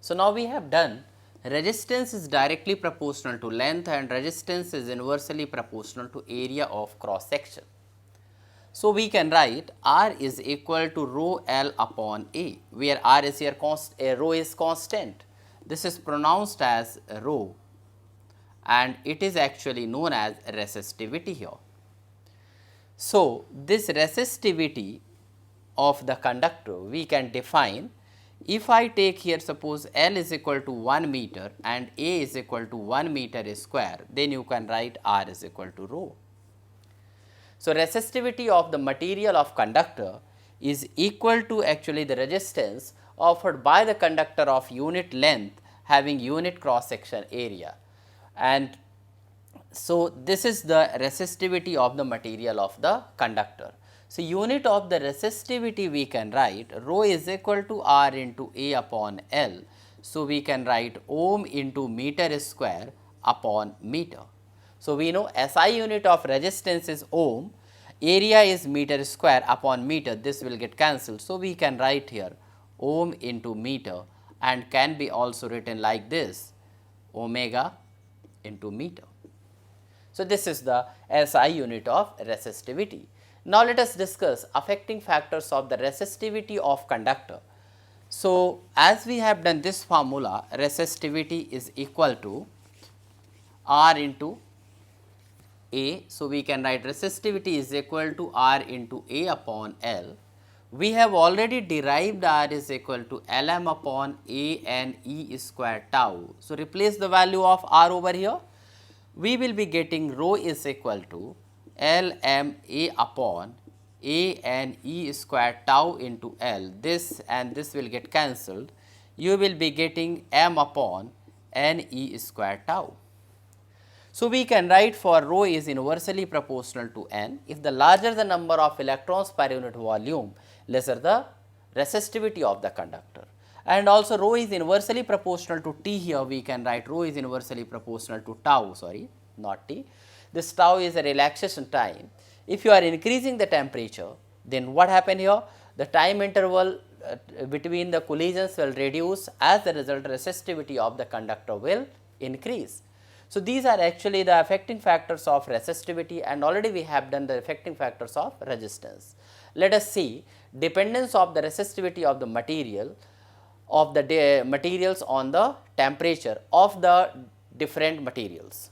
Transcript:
So, now we have done resistance is directly proportional to length and resistance is inversely proportional to area of cross section. So, we can write R is equal to rho L upon A, where R is here rho is constant. This is pronounced as rho and it is actually known as resistivity here. So, this resistivity of the conductor we can define if I take here suppose L is equal to 1 meter and A is equal to 1 meter square, then you can write R is equal to rho. So, resistivity of the material of conductor is equal to actually the resistance offered by the conductor of unit length having unit cross section area, and so this is the resistivity of the material of the conductor. So, unit of the resistivity we can write rho is equal to R into A upon L. So, we can write ohm into meter square upon meter. So, we know SI unit of resistance is ohm, area is meter square upon meter, this will get cancelled. So, we can write here ohm into meter and can be also written like this omega into meter. So, this is the SI unit of resistivity. Now, let us discuss affecting factors of the resistivity of conductor. So, as we have done this formula, resistivity is equal to R into A. So, we can write resistivity is equal to R into A upon L. We have already derived R is equal to Lm upon A and E square tau. So, replace the value of R over here. We will be getting rho is equal to L m A upon A and E square tau into L. This and this will get cancelled. You will be getting m upon n E square tau. So, we can write for rho is inversely proportional to n. If the larger the number of electrons per unit volume, lesser the resistivity of the conductor. And also rho is inversely proportional to T. Here we can write rho is inversely proportional to tau, sorry, not T. This tau is a relaxation time. If you are increasing the temperature, then what happen here? The time interval between the collisions will reduce, as a result resistivity of the conductor will increase. So, these are actually the affecting factors of resistivity, and already we have done the affecting factors of resistance. Let us see dependence of the resistivity of the material of the materials on the temperature of the different materials.